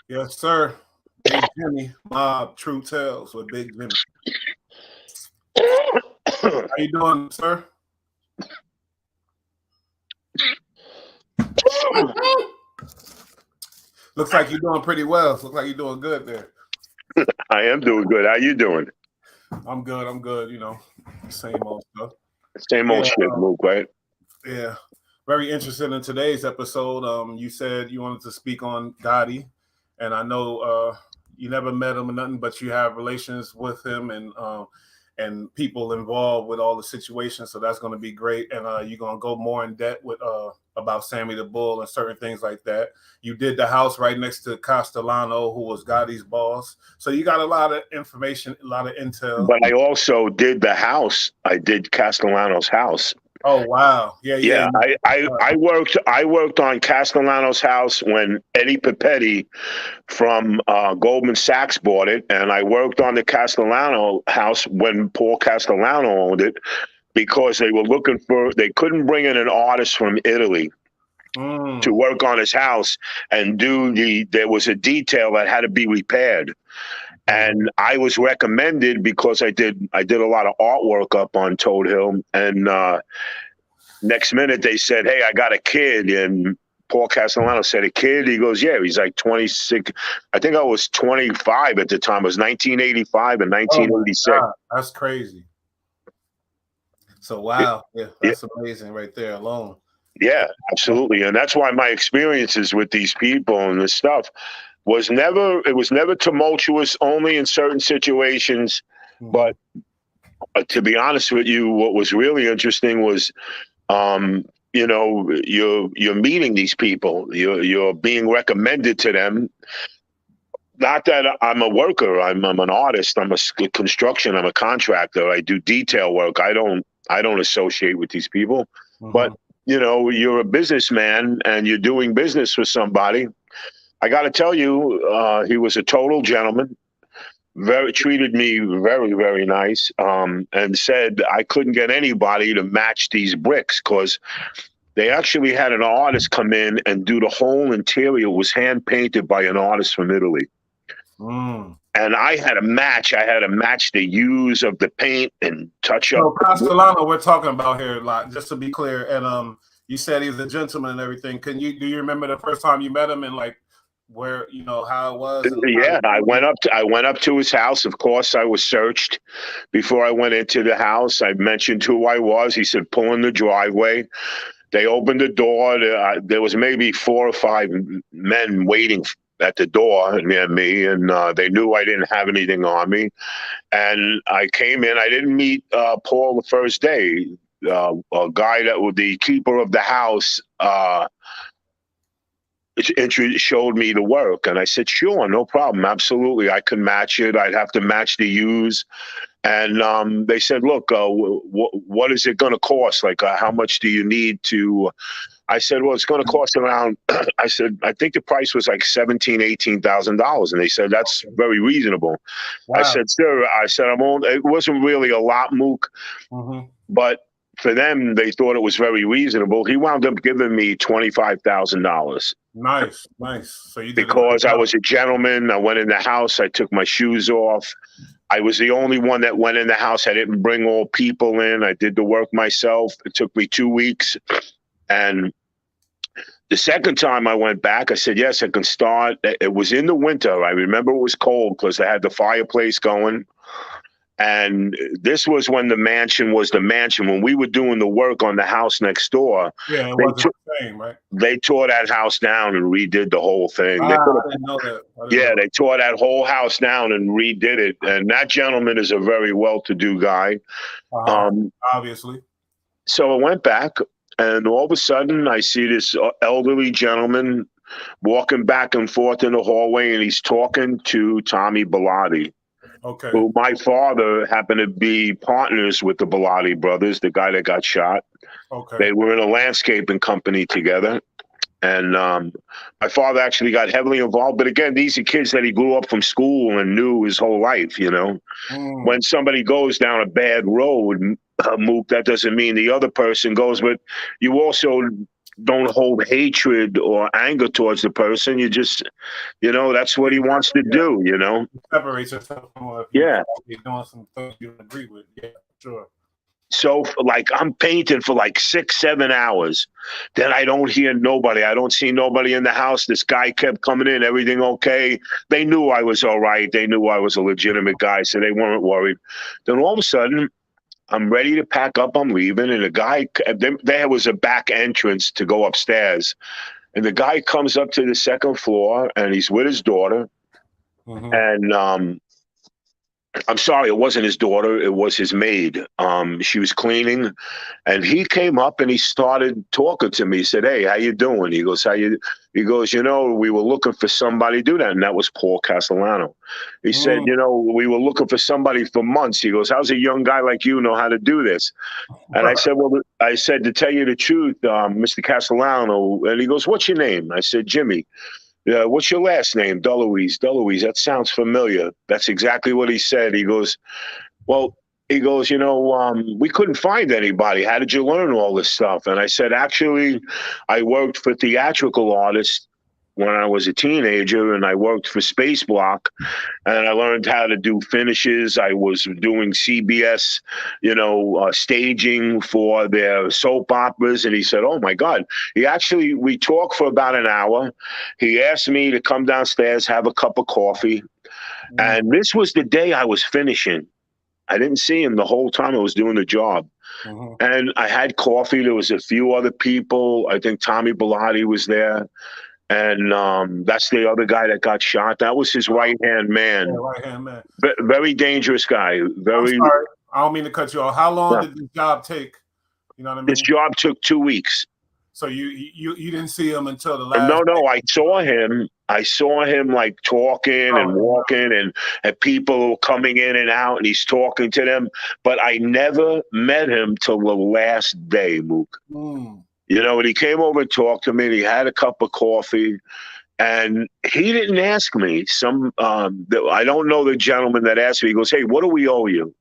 Yes, sir. Big Jimmy, Mob, True Tales with Big Jimmy. How you doing, sir? Looks like you're doing pretty well. Looks like you're doing good there. I am doing good. How you doing? I'm good. I'm good. Same old stuff. Same Yeah, old shit, Luke, right? yeah. Very interested in today's episode. You said you wanted to speak on Gotti, and I know you never met him or nothing, but you have relations with him and people involved with all the situations. So that's going to be great. And you're going to go more in depth with about Sammy the Bull and certain things like that. You did the house right next to Castellano, who was Gotti's boss. So you got a lot of information, a lot of intel. But I also did the house. I did Castellano's house. Oh wow, yeah, yeah. Yeah, I worked on Castellano's house when Eddie Papetti from Goldman Sachs bought it, and I worked on the Castellano house when Paul Castellano owned it because they couldn't bring in an artist from Italy to work on his house and there was a detail that had to be repaired. And I was recommended because I did a lot of artwork up on Toad Hill, and next minute they said, "Hey, I got a kid," and Paul Castellano said, "A kid?" He goes, "Yeah." He's like 26. I think I was 25 at the time. It was 1985 and 1986. Oh, that's crazy. So wow, yeah, that's amazing right there alone. Yeah, absolutely. And that's why my experiences with these people and this stuff was never tumultuous, only in certain situations. But to be honest with you, what was really interesting was, you're meeting these people, you're being recommended to them. Not that I'm a worker, I'm an artist, I'm a construction, I'm a contractor, I do detail work. I don't associate with these people. But you're a businessman and you're doing business with somebody. I got to tell you, he was a total gentleman. Treated me very, very nice, and said I couldn't get anybody to match these bricks because they actually had an artist come in and do the whole interior. It was hand painted by an artist from Italy. And I had to match the hues of the paint and touch up. So Castellano, we're talking about here a lot, just to be clear. And you said he's a gentleman and everything. Do you remember the first time you met him and like where how it was? Yeah, I went up to his house. Of course, I was searched before I went into the house. I mentioned who I was. He said, "Pull in the driveway." They opened the door. There was maybe 4 or 5 men waiting at the door near me, and they knew I didn't have anything on me. And I came in. I didn't meet Paul the first day. A guy that was the keeper of the house showed me the work, and I said, "Sure, no problem, absolutely, I can match it. I'd have to match the hues." And they said, "Look, what is it going to cost? Like, how much do you need to?" I said, "Well, it's going to cost around." I said, "I think the price was like $17,000-$18,000," and they said, "That's very reasonable." Wow. I said, "Sir," I said, it wasn't really a lot, Mook, but for them, they thought it was very reasonable. He wound up giving me $25,000. Nice. So you did because I was a gentleman. I went in the house. I took my shoes off. I was the only one that went in the house. I didn't bring all people in. I did the work myself. It took me 2 weeks. And the second time I went back, I said, "Yes, I can start." It was in the winter. I remember it was cold because I had the fireplace going. And this was when the mansion was the mansion. When we were doing the work on the house next door, yeah, it wasn't the same, right? They tore that house down and redid the whole thing. I didn't know that. They tore that whole house down and redid it. And that gentleman is a very well-to-do guy. Obviously. So I went back, and all of a sudden, I see this elderly gentleman walking back and forth in the hallway, and he's talking to Tommy Bellotti. Okay. Who my father happened to be partners with the Bellotti brothers, the guy that got shot. Okay. They were in a landscaping company together. And my father actually got heavily involved. But again, these are kids that he grew up from school and knew his whole life, When somebody goes down a bad road, Mook, that doesn't mean the other person goes. But you also don't hold hatred or anger towards the person. You just, that's what he wants to Yeah, do, separate yourself from if you Yeah. feel like you're doing some things you don't agree with. Yeah, sure. So like I'm painting for like 6, 7 hours. Then I don't hear nobody. I don't see nobody in the house. This guy kept coming in. Everything okay? They knew I was all right. They knew I was a legitimate guy, so they weren't worried. Then all of a sudden, I'm ready to pack up. I'm leaving, and the guy. There was a back entrance to go upstairs, and the guy comes up to the second floor, and he's with his daughter, Mm-hmm. and I'm sorry, it wasn't his daughter. It was his maid. She was cleaning, and he came up and he started talking to me. He said, "Hey, how you doing?" He goes, "How you?" He goes, "We were looking for somebody to do that," and that was Paul Castellano. He said, Mm. "We were looking for somebody for months." He goes, "How's a young guy like you know how to do this?" And I said, "Well, I said to tell you the truth, Mr. Castellano." And he goes, "What's your name?" I said, "Jimmy." "Yeah, what's your last name?" "DeLuise." "DeLuise, that sounds familiar." That's exactly what he said. He goes, "Well," he goes, "We couldn't find anybody. How did you learn all this stuff?" And I said, "Actually, I worked for theatrical artists when I was a teenager, and I worked for Space Block, and I learned how to do finishes. I was doing CBS, staging for their soap operas." And he said, "Oh my God." We talked for about an hour. He asked me to come downstairs, have a cup of coffee. Mm. And this was the day I was finishing. I didn't see him the whole time I was doing the job. Mm-hmm. And I had coffee. There was a few other people. I think Tommy Bilotti was there. And that's the other guy that got shot. That was his right hand Yeah, man. right hand man. Very dangerous guy. I'm Very. sorry. I don't mean to cut you off. How long Yeah. did the job take? You know what I This mean? job took 2 weeks. So you didn't see him until the No, last day. no, I saw him. I saw him like talking and Oh, walking, and people coming in and out, and he's talking to them. But I never met him till the last day, Mook. mm, And he came over and talked to me, and he had a cup of coffee, and he didn't ask me. I don't know the gentleman that asked me. He goes, "Hey, what do we owe you?"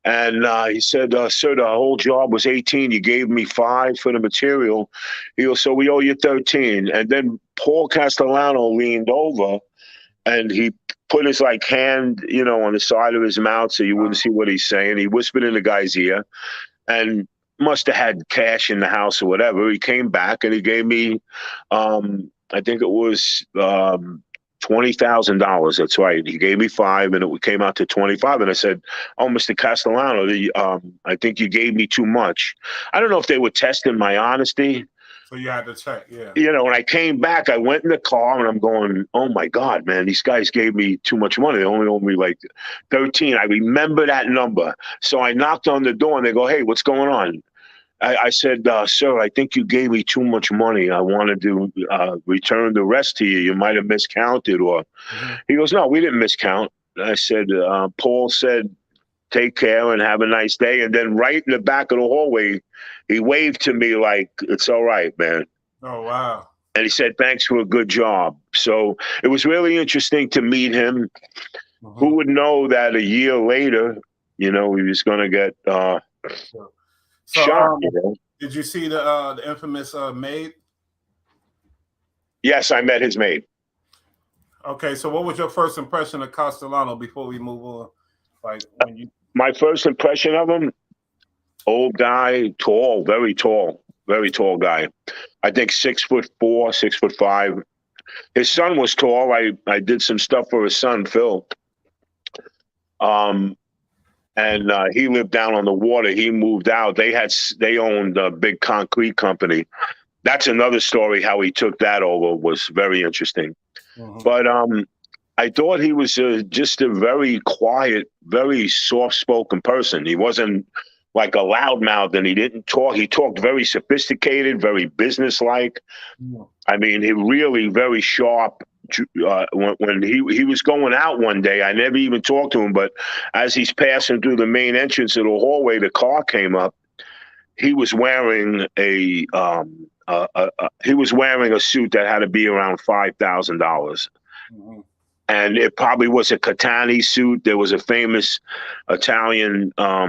And he said, "Sir, the whole job was 18. You gave me 5 for the material." He goes, "So we owe you 13." And then Paul Castellano leaned over and he put his hand, on the side of his mouth so you wouldn't see what he's saying. He whispered in the guy's ear and must have had cash in the house or whatever. He came back and he gave me, I think it was $20,000. That's right. He gave me 5, and it came out to 25. And I said, "Oh, Mr. Castellano, I think you gave me too much." I don't know if they were testing my honesty. so you had to check. Yeah. When I came back, I went in the car and I'm going, "Oh my God, man, these guys gave me too much money. They only owed me like 13." I remember that number. So I knocked on the door and they go, "Hey, what's going on?" I said, "Sir, I think you gave me too much money. I wanted to return the rest to you. You might have miscounted." Or Mm-hmm. he goes, "No, we didn't miscount." I said, "Paul said, take care and have a nice day." And then right in the back of the hallway, he waved to me like, "It's all right, man." Oh wow. And he said, "Thanks for a good job." So it was really interesting to meet him. Mm-hmm. Who would know that a year later, he was going to get So, so shot, did you see the infamous maid? Yes, I met his mate. Okay, so what was your first impression of Castellano before we move on? Like when you My first impression of him, old guy, tall, very tall guy. I think 6'4", 6'5". His son was tall. I did some stuff for his son, Phil. Um, and he lived down on the water. He moved out. They owned a big concrete company. That's another story. How he took that over was very interesting. mm-hmm. But I thought he was just a very quiet, very soft-spoken person. He wasn't like a loudmouth, and he didn't talk. He talked very sophisticated, very businesslike. Mm-hmm. I mean, he really very sharp. When he was going out one day, I never even talked to him, but as he's passing through the main entrance of the hallway, the car came up. He was wearing he was wearing a suit that had to be around $5,000. Mm-hmm. And it probably was a Catani suit. There was a famous Italian uh,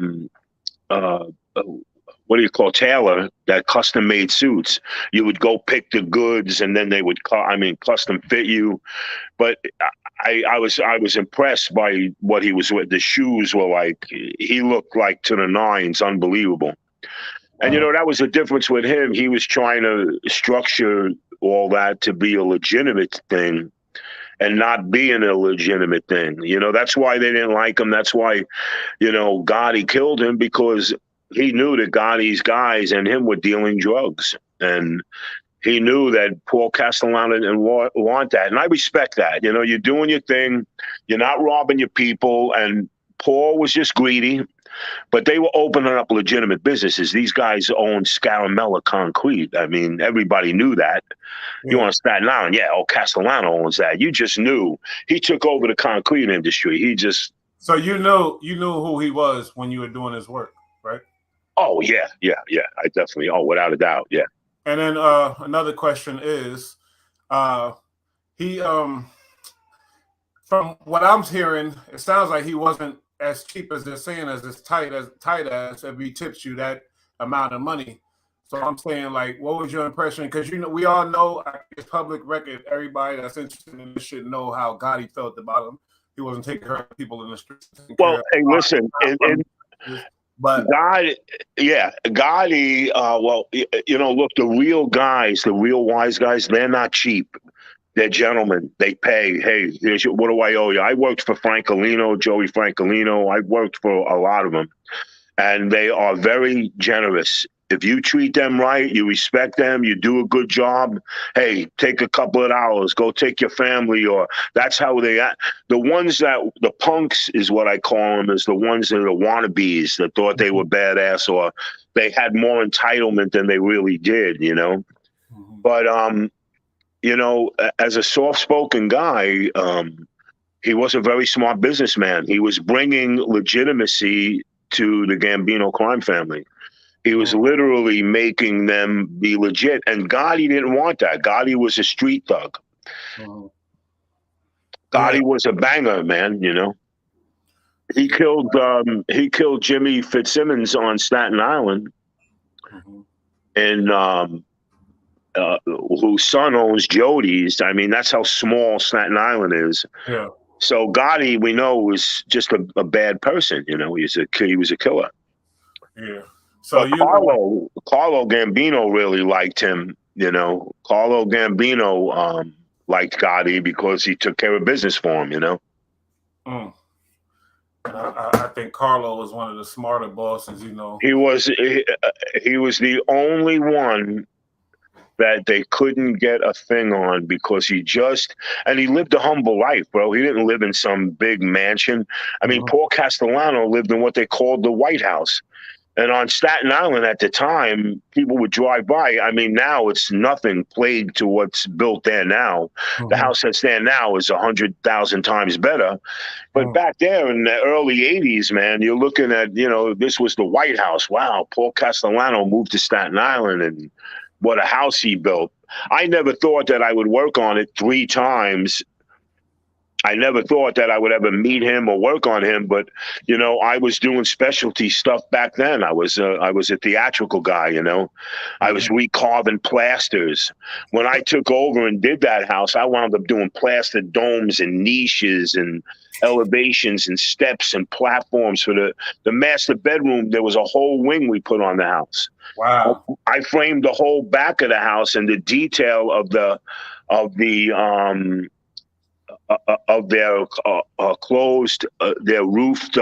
what do you call tailor that custom made suits. You would go pick the goods, and then they would, custom fit you. But I was impressed by what he was with. The shoes were like, he looked like to the nines, unbelievable. And Wow. that was the difference with him. He was trying to structure all that to be a legitimate thing and not being a legitimate thing. That's why they didn't like him. That's why, Gotti killed him, because he knew that Gotti's guys and him were dealing drugs. And he knew that Paul Castellano didn't want that. And I respect that. You're doing your thing. You're not robbing your people. And Paul was just greedy. But they were opening up legitimate businesses. These guys owned Scaramella Concrete. I mean, everybody knew that. You Yeah. on Staten Island, yeah, Castellano owns that. You just knew. He took over the concrete industry. He just... So you knew who he was when you were doing his work, right? Oh, yeah. I definitely, without a doubt, yeah. And then another question is, he from what I'm hearing, it sounds like he wasn't as cheap as they're saying, as tight as if he tips you that amount of money. So I'm saying, like, what was your impression? Because we all know, it's public record. Everybody that's interested in this should know how Gotti felt about him. He wasn't taking care of people in the streets. Well, hey, listen, but Gotti. Look, the real guys, the real wise guys, they're not cheap. They're gentlemen. They pay. Hey, what do I owe you? I worked for Francolino, Joey Francolino. I worked for a lot of them, and they are very generous. If you treat them right, you respect them, you do a good job, hey, take a couple of hours, go take your family, or that's how they act. The punks is what I call them, is the ones that are wannabes that thought they were badass, or they had more entitlement than they really did, Mhm. But, as a soft-spoken guy, he was a very smart businessman. He was bringing legitimacy to the Gambino crime family. He was literally making them be legit. And Gotti didn't want that. Gotti was a street thug. Mhm. Gotti was a banger, man, He killed Jimmy Fitzsimmons on Staten Island, Mhm. and whose son owns Jody's. I mean, that's how small Staten Island is. Yeah. So Gotti, we know, was just a bad person, He was a killer. Yeah. So But Carlo Gambino really liked him, Carlo Gambino liked Gotti because he took care of business for him, Mm. I think Carlo was one of the smarter bosses, He was the only one that they couldn't get a thing on, because he lived a humble life, bro. He didn't live in some big mansion. I mean, Paul Castellano lived in what they called the White House. And on Staten Island at the time, people would drive by. I mean, now it's nothing played to what's built there now. Mm-hmm. The house that's there now is 100,000 times better. But back there in the early 80s, man, you're looking at, this was the White House. Wow, Paul Castellano moved to Staten Island, and what a house he built. I never thought that I would work on it 3 times. I never thought that I would ever meet him or work on him, but I was doing specialty stuff back then. I was a theatrical guy, I was recarving plasters. When I took over and did that house, I wound up doing plastered domes and niches and elevations and steps and platforms for the master bedroom. There was a whole wing we put on the house. Wow. I framed the whole back of the house, and the detail of their closed, their roofed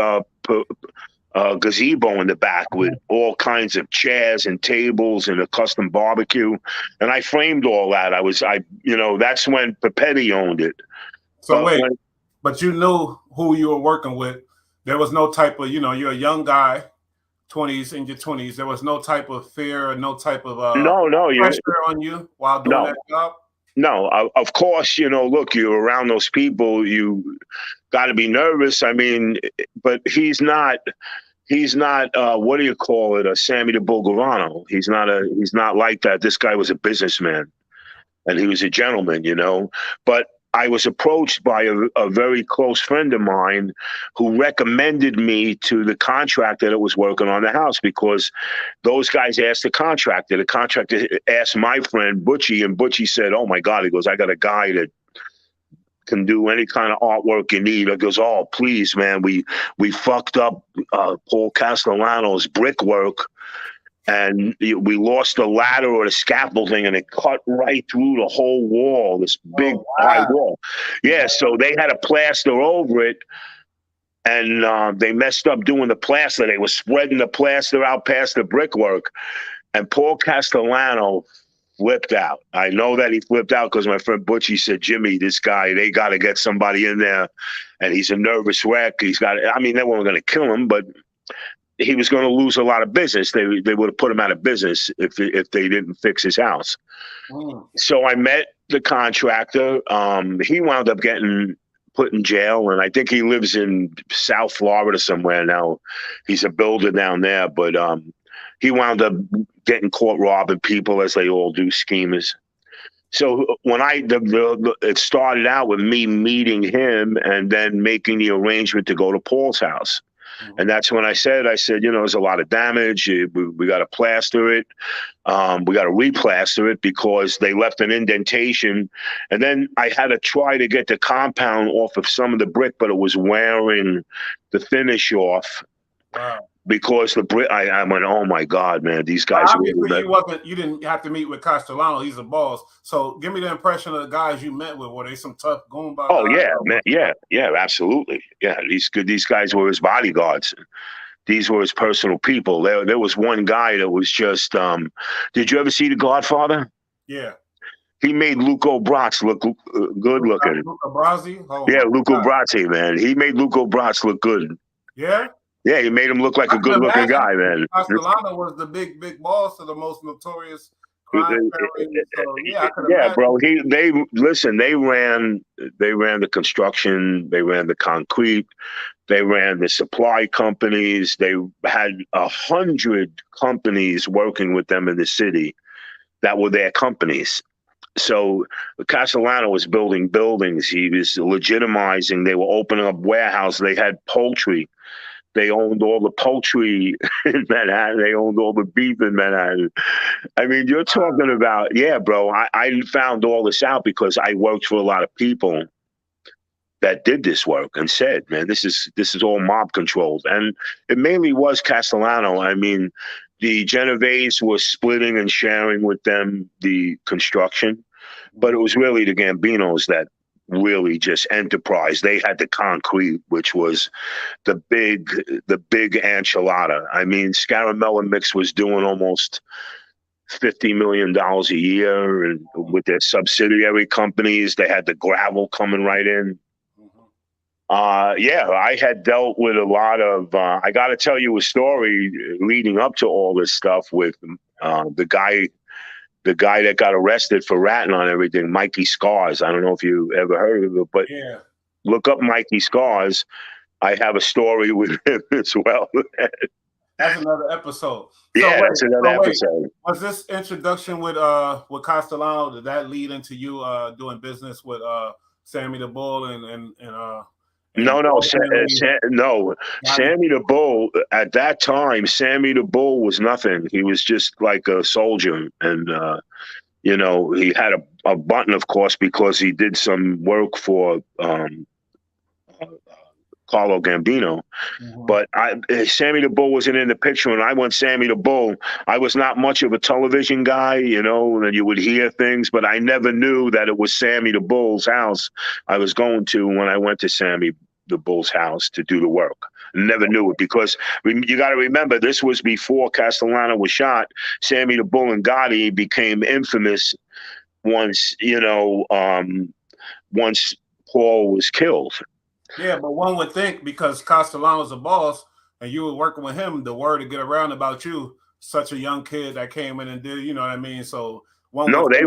gazebo in the back with all kinds of chairs and tables and a custom barbecue. And I framed all that. That's when Papetti owned it. So but you knew who you were working with. There was no type of, you're a young guy, in your 20s. There was no type of fear or no type of pressure on you while doing that job? No, of course, look, you're around those people, you got to be nervous. I mean, but he's not, what do you call it? A Sammy the Bulgarano. He's not like that. This guy was a businessman, and he was a gentleman, But I was approached by a very close friend of mine who recommended me to the contractor that was working on the house, because those guys asked the contractor. The contractor asked my friend Butchie, and Butchie said, "Oh my God," he goes, "I got a guy that can do any kind of artwork you need." He goes, "Oh, please, man, we fucked up Paul Castellano's brickwork, and we lost the ladder or the scaffolding, and it cut right through the whole wall, this big Oh high wow. wall." Yeah, so they had to plaster over it, and they messed up doing the plaster. They were spreading the plaster out past the brickwork, and Paul Castellano flipped out. I know that he flipped out because my friend Butchie said, "Jimmy, this guy, they got to get somebody in there, and he's a nervous wreck. He's got, I mean, they weren't going to kill him, but he was going to lose a lot of business. They would have put him out of business if they didn't fix his house." Mm. So I met the contractor. He wound up getting put in jail, and I think he lives in South Florida somewhere now. He's a builder down there, but he wound up getting caught robbing people, as they all do, schemers. So when it started out with me meeting him and then making the arrangement to go to Paul's house. And that's when I said, there's a lot of damage. We got to plaster it. We got to replaster it because they left an indentation. And then I had to try to get the compound off of some of the brick, but it was wearing the finish off. Wow. Because the brick, I went, oh my God, man, these guys Obviously, really. you didn't have to meet with Castellano. He's a boss. So, give me the impression of the guys you met with. Were they some tough Goomba Oh guys? yeah, man, yeah, absolutely, yeah. These guys were his bodyguards. These were his personal people. There was one guy that was just. Did you ever see The Godfather? Yeah. He made Luco Brasi look good looking. Luca Brasi? Oh Yeah, my Luco God. Brasi, man. He made Luco Brasi look good. Yeah. Yeah, he made him look like I a can good looking imagine guy, man. Castellano was the big boss of the most notorious crime family. So yeah, I could Yeah, imagine. bro. They listen. They ran the construction. They ran the concrete. They ran the supply companies. They had 100 companies working with them in the city that were their companies. So Castellano was building buildings. He was legitimizing. They were opening up warehouses. They had poultry. They owned all the poultry in Manhattan. They owned all the beef in Manhattan. I mean, you're talking about, yeah, bro. I found all this out because I worked for a lot of people that did this work and said, man, this is all mob controlled. And it mainly was Castellano. I mean, the Genovese were splitting and sharing with them the construction, but it was really the Gambinos that really just enterprise. They had the concrete, which was the big enchilada. I mean, Scaramella Mix was doing almost $50 million a year, and with their subsidiary companies, they had the gravel coming right in. Yeah, I had dealt with a lot of. I got to tell you a story leading up to all this stuff with the guy that got arrested for ratting on everything, Mikey Scars. I don't know if you ever heard of it, but Yeah. look up Mikey Scars. I have a story with him as well. That's another episode. Yeah, that's another Wait. episode. Was this introduction with Castellano, did that lead into you doing business with Sammy the Bull and No, no. Gotti? Sammy the Bull, at that time, Sammy the Bull was nothing. He was just like a soldier. And, he had a button, of course, because he did some work for Carlo Gambino. But Sammy the Bull wasn't in the picture. When I went Sammy the Bull, I was not much of a television guy, and you would hear things, but I never knew that it was Sammy the Bull's house I was going to when I went to Sammy the Bull's house to do the work. Never knew it because you got to remember, this was before Castellano was shot. Sammy the Bull and Gotti became infamous once, once Paul was killed. Yeah, but one would think because Castellano's a boss and you were working with him, the word to get around about you, such a young kid that came in and did, you know what I mean? So one No, would think,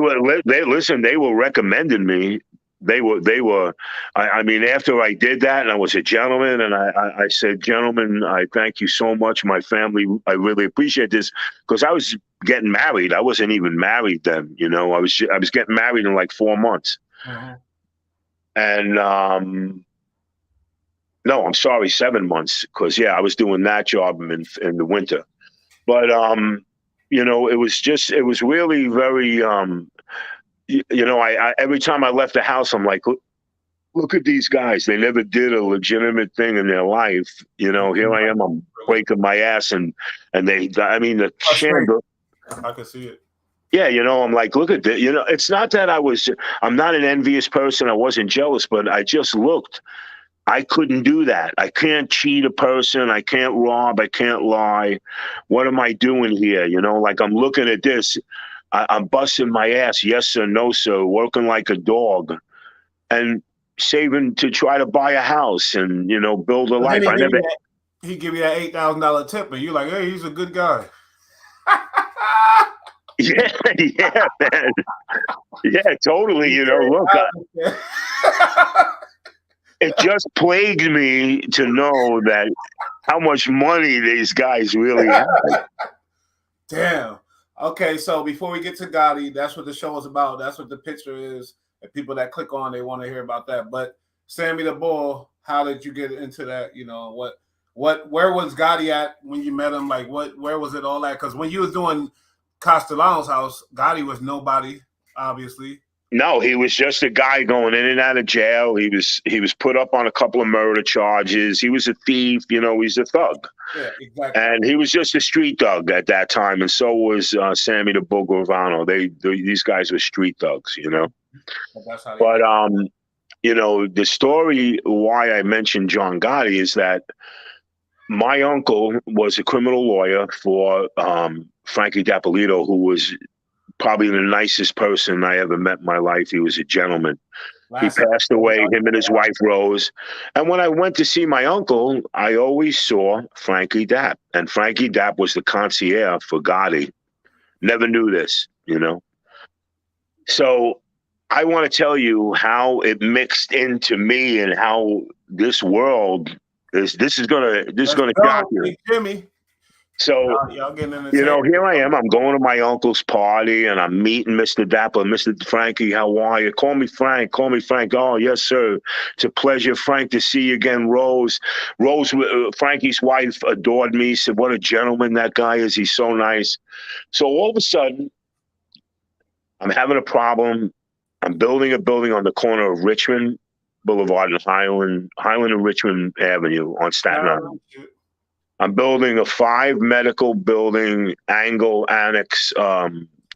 they were recommending me. I mean, after I did that and I was a gentleman and I said, gentlemen, I thank you so much. My family, I really appreciate this because I was getting married. I wasn't even married then, I was getting married in like 4 months. And no, I'm sorry, 7 months, because yeah, I was doing that job in the winter. But it was really very I every time I left the house, I'm like, look at these guys. They never did a legitimate thing in their life. Here I am. I'm Really breaking my ass, and I mean, the frustrating. chandler. I can see it. Yeah, I'm like, look at this. It's not that I'm not an envious person. I wasn't jealous, but I just looked. I couldn't do that. I can't cheat a person. I can't rob. I can't lie. What am I doing here? Like, I'm looking at this. I'm busting my ass. Yes, sir. No, sir. Working like a dog and saving to try to buy a house and, build a But then life. I never, he give you that $8,000 tip, and you're like, hey, he's a good guy. yeah, yeah, man. Yeah, totally. Look, it just plagued me to know that how much money these guys really have. Damn. Okay, so before we get to Gotti, that's what the show is about. That's what the picture is. And people that click on, they want to hear about that. But Sammy the Bull, how did you get into that? Where was Gotti at when you met him? Like, where was it all at? Because when you was doing Castellano's house, Gotti was nobody, obviously. No, he was just a guy going in and out of jail. He was put up on a couple of murder charges. He was a thief. He's a thug. Yeah, exactly. And he was just a street thug at that time, and so was Sammy the Bull Gravano. These guys were street thugs. That's how they But the story why I mentioned Jhon Gotti is that my uncle was a criminal lawyer for Frankie Dapolito, who was probably the nicest person I ever met in my life. He was a gentleman. He passed away, him and his wife, Rose. And when I went to see my uncle, I always saw Frankie Dapp. And Frankie Dapp was the concierge for Gotti. Never knew this. So I want to tell you how it mixed into me and how this world this is gonna shock you. Hey, Jimmy. So, y'all getting in here I am. I'm going to my uncle's party, and I'm meeting Mr. Dapper, Mr. Frankie. How are you? Call me Frank. Call me Frank. Oh, yes, sir. It's a pleasure, Frank, to see you again. Rose, Frankie's wife adored me. Said, "What a gentleman that guy is. He's so nice." So all of a sudden, I'm having a problem. I'm building a building on the corner of Richmond Boulevard and Highland and Richmond Avenue on Staten Island. I'm building a 5 medical building angle annex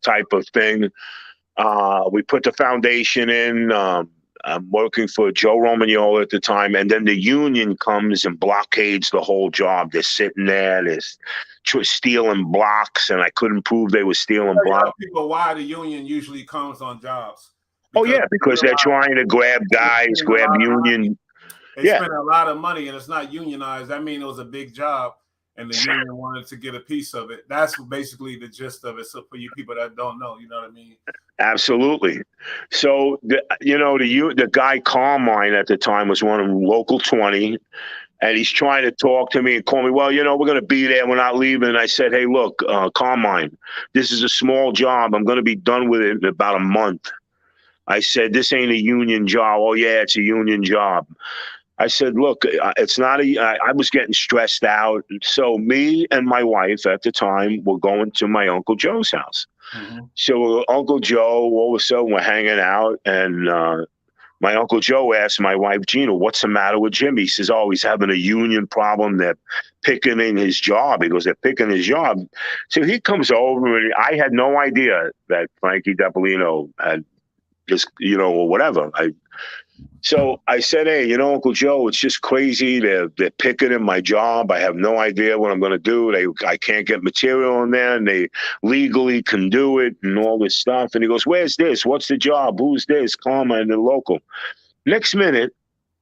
type of thing. We put the foundation in. I'm working for Joe Romagnolo at the time, and then the union comes and blockades the whole job. They're sitting there, they're stealing blocks, and I couldn't prove they were stealing blocks. People why the union usually comes on jobs. Because they're trying to grab guys, grab union. They spend a lot of money, and it's not unionized. That means it was a big job, and the union wanted to get a piece of it. That's basically the gist of it. So for you people that don't know, you know what I mean? Absolutely. So the guy Carmine at the time was one of local 20, and he's trying to talk to me and call me. Well, we're going to be there. We're not leaving. And I said, hey, look, Carmine, this is a small job. I'm going to be done with it in about a month. I said, this ain't a union job. Oh yeah, it's a union job. I said, look, it's not I was getting stressed out. So me and my wife at the time were going to my Uncle Joe's house. Mm-hmm. So Uncle Joe, all of a sudden we're hanging out, and my Uncle Joe asked my wife, Gina, what's the matter with Jimmy? He says, oh, he's having a union problem. They're picking in his job. He goes, they're picking his job. So he comes over, and I had no idea that Frankie Dapolino had just, or whatever. So I said, hey, Uncle Joe, it's just crazy. They're picking in my job. I have no idea what I'm going to do. I can't get material in there, and they legally can do it and all this stuff. And he goes, where's this? What's the job? Who's this? Carmine, the local. Next minute,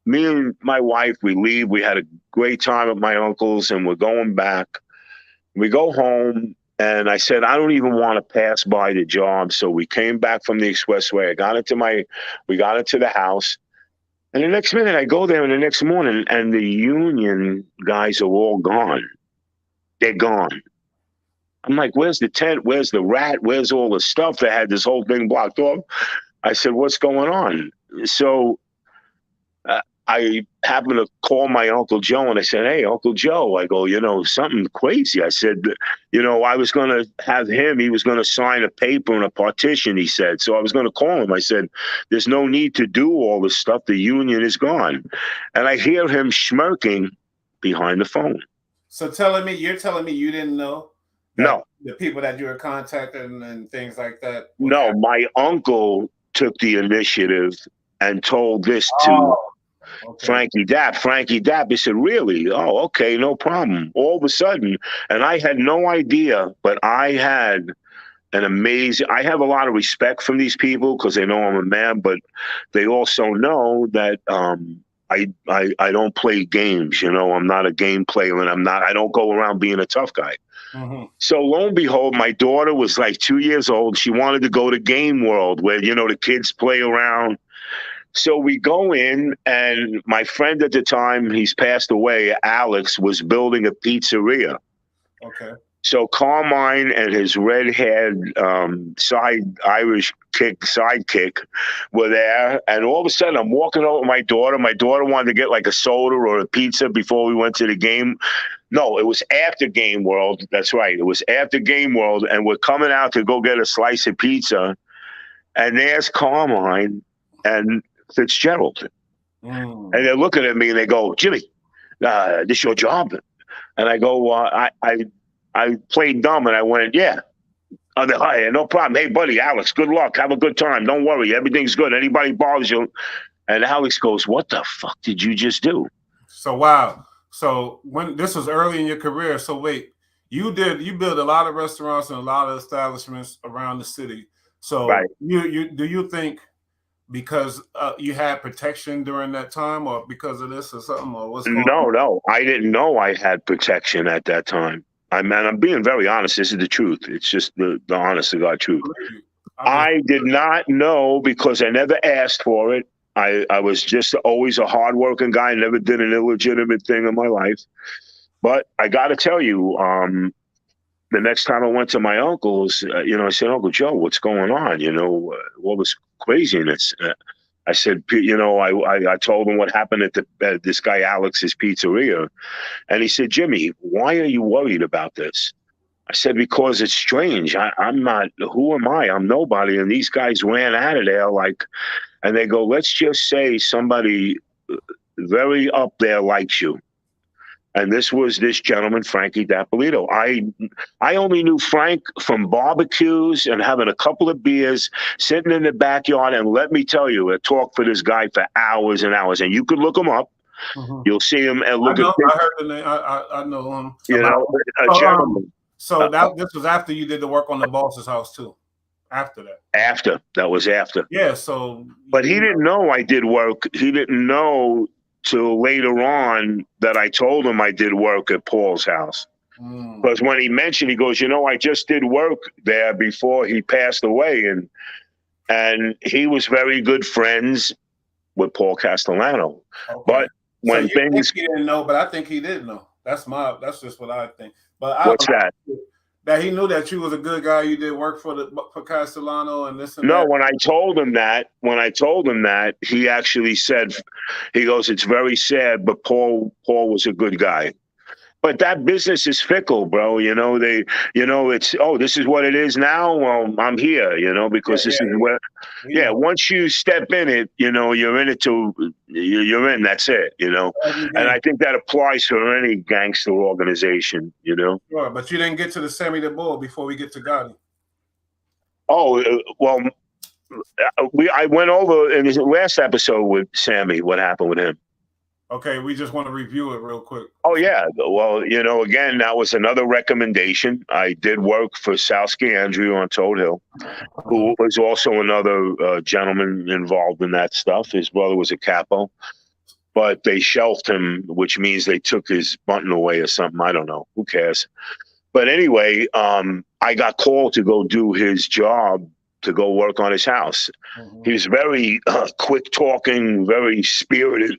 me and my wife, we leave. We had a great time at my uncle's, and we're going back. We go home. And I said, I don't even want to pass by the job. So we came back from the expressway. We got into the house. And the next minute I go there, and the next morning, and the union guys are all gone. They're gone. I'm like, where's the tent? Where's the rat? Where's all the stuff that had this whole thing blocked off? I said, what's going on? So I happened to call my Uncle Joe and I said, "Hey, Uncle Joe," I go, something crazy. I said, I was going to have him, he was going to sign a paper and a partition, he said. So I was going to call him. I said, "There's no need to do all this stuff. The union is gone." And I hear him smirking behind the phone. So you're telling me you didn't know that No, the people that you were contacting and things like that were no, my uncle took the initiative and told this to Oh, okay. Frankie Dapp. Frankie Dapp, he said, "Really? Oh, okay, no problem." All of a sudden, and I had no idea, but I had I have a lot of respect from these people because they know I'm a man, but they also know that I don't play games. I'm not a game player, and I don't go around being a tough guy. Mm-hmm. So lo and behold, my daughter was like 2 years old. She wanted to go to Game World where, the kids play around. So we go in, and my friend at the time, he's passed away, Alex, was building a pizzeria. Okay. So Carmine and his red-haired Irish sidekick were there, and all of a sudden I'm walking over with my daughter. My daughter wanted to get like a soda or a pizza before we went to the game. No, it was after Game World. That's right. It was after Game World, and we're coming out to go get a slice of pizza, and there's Carmine and Fitzgerald. Mm. And they're looking at me and they go, "Jimmy, this your job?" And I go, I played dumb and I went, "Yeah." Oh, "Hi, no problem. Hey, buddy, Alex, good luck. Have a good time. Don't worry. Everything's good. Anybody bothers you." And Alex goes, "What the fuck did you just do?" So wow. So when this was early in your career, so wait, you built a lot of restaurants and a lot of establishments around the city. So Right. you do you think because you had protection during that time, or because of this or something, or what's going No, no. I didn't know I had protection at that time. I'm being very honest. This is the truth. It's just the honest to God truth. on? I believe I did not know because I never asked for it. I was just always a hardworking guy. Never did an illegitimate thing in my life. But I got to tell you, the next time I went to my uncle's, I said, "Uncle Joe, what's going on? All this craziness." I said, I told him what happened at this guy Alex's pizzeria, and he said, "Jimmy, why are you worried about this?" I said, "Because it's strange. I'm not. Who am I? I'm nobody." And these guys ran out of there and they go, "Let's just say somebody very up there likes you." And this was this gentleman, Frankie Dapolito. I only knew Frank from barbecues and having a couple of beers, sitting in the backyard. And let me tell you, I talked for this guy for hours and hours. And you could look him up. Mhm. You'll see him and I look at, know. I heard the name. I know you about. know, a So, gentleman. so that this was after you did the work on the boss's house too. After that, After that was after. yeah. So But he didn't know I did work. He didn't know till later on that I told him I did work at Paul's house. Mm, Because when he mentioned, he goes, "I just did work there before he passed away," and he was very good friends with Paul Castellano. okay. But So when you think things, he didn't know, but I think he did know. That's just what I think. But I what's don't that? know that he knew that you was a good guy. You did work for Castellano and this and No, that. when I told him that, he actually said, he goes, "It's very sad, but Paul was a good guy." But that business is fickle, bro. It's, "Oh, this is what it is now. Well, I'm here, Yeah, because yeah, this is yeah. where." We Yeah, know once you step in it, you're in it to, you're in. That's it. every And game. I think that applies for any gangster organization. Sure, but you didn't get to the Sammy the Bull before we get to Gotti. Oh, well, I went over in the last episode with Sammy what happened with him. Okay, we just want to review it real quick. Oh yeah, well, again, that was another recommendation. I did work for Sowski Andrew on Toad Hill, who was also another gentleman involved in that stuff. His brother was a capo, but they shelved him, which means they took his button away or something. I don't know. Who cares? But anyway, I got called to go do his job, to go work on his house. He was very quick talking, very spirited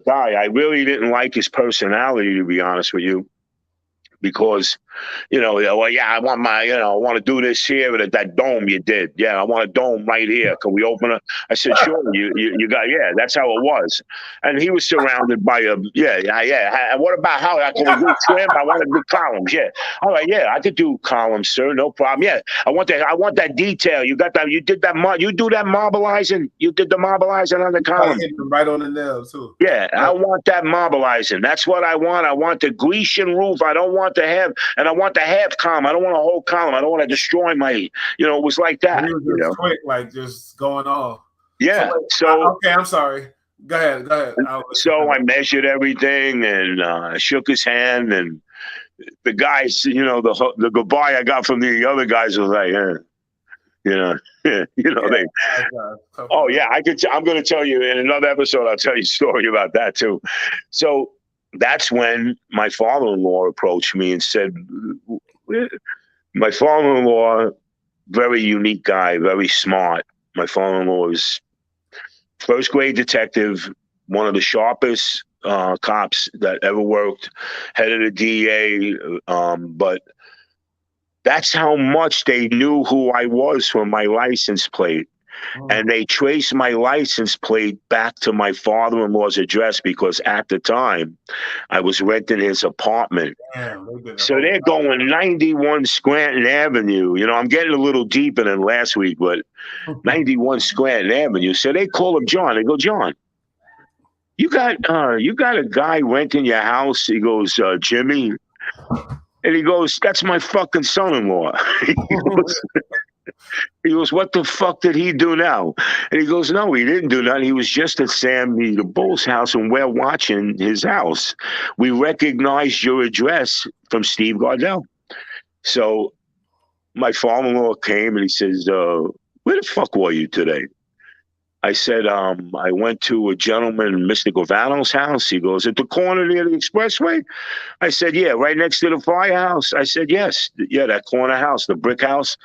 guy. I really didn't like his personality, to be honest with you. because, well, yeah, I want I want to do this here at that dome you did. Yeah, I want a dome right here. Can we open it? I said, sure. You got, yeah, that's how it was. And he was surrounded by yeah. And what about how can we do trim? I want to do columns. Yeah. All right. Yeah, I could do columns, sir. No problem. Yeah. I want that detail. You got that. You did that. You do that marbleizing. You did the marbleizing on the column. Hit them right on the nail too. Yeah, I want that marbleizing. That's what I want. I want the Grecian roof. I don't want and I want the half column. I don't want a whole column. I don't want to destroy it was like that. He was just quick, like just going off. Yeah. Okay, I'm sorry. Go ahead. So I measured everything and shook his hand, and the guys, the goodbye I got from the other guys was like, they. Oh yeah, I'm going to tell you in another episode. I'll tell you a story about that too. So that's when my father-in-law approached me and said, my father-in-law, very unique guy, very smart. My father-in-law is first grade detective, one of the sharpest cops that ever worked, head of the DEA, but that's how much they knew who I was from my license plate. And they traced my license plate back to my father-in-law's address because at the time I was renting his apartment. So they're going 91 Scranton Avenue. I'm getting a little deeper than last week, but 91 Scranton Avenue. So they call him John. They go, John, you got a guy renting your house? He goes, Jimmy. And he goes, that's my fucking son-in-law. He goes, what the fuck did he do now? And he goes, no, he didn't do nothing. He was just at Sammy the Bull's house, and we're watching his house. We recognized your address from Steve Gardell. So my father-in-law came and he says, where the fuck were you today? I said, I went to a gentleman, Mr. Gravano's house. He goes, at the corner near the expressway? I said, yeah, right next to the firehouse. I said, yes. Yeah, that corner house, the brick house.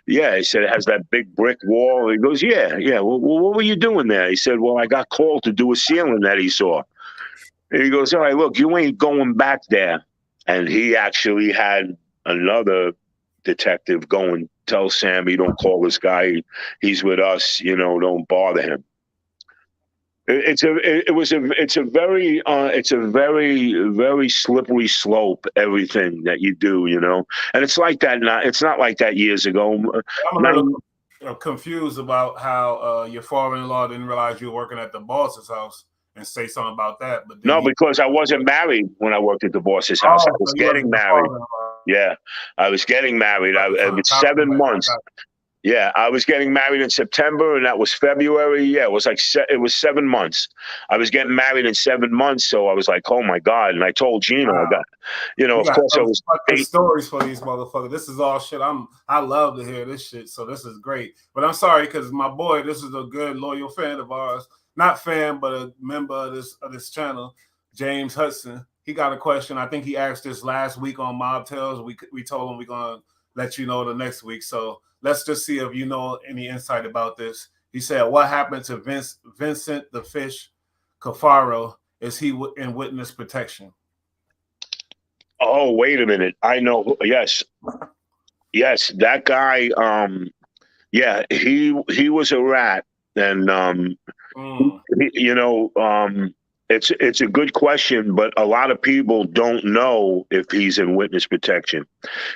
Yeah, he said, it has that big brick wall. He goes, yeah. Well, what were you doing there? He said, well, I got called to do a ceiling that he saw. And he goes, all right, look, you ain't going back there. And he actually had another detective go and tell Sammy, don't call this guy. He's with us. Don't bother him. It's a very very slippery slope. Everything that you do, and it's like that now. It's not like that years ago. I'm a little confused about how your father-in-law didn't realize you were working at the boss's house and say something about that. But no, because I wasn't married when I worked at the boss's house. I was getting married. Yeah, I was getting married. It was 7 months. Yeah, I was getting married in September, and that was February. Yeah, it was 7 months. I was getting married in 7 months, so I was like, "Oh my god!" And I told Gino, I got, of course, I was stories for these motherfuckers. This is all shit. I love to hear this shit, so this is great. But I'm sorry because my boy, this is a good loyal fan of ours, not fan, but a member of this channel, James Hudson. He got a question. I think he asked this last week on Mob Tales. We told him we're gonna let you know the next week. So let's just see if you know any insight about this. He said, "What happened to Vincent the Fish Cafaro? Is he in witness protection?" Oh, wait a minute. I know. Yes, that guy. Yeah, he was a rat, and It's a good question, but a lot of people don't know if he's in witness protection.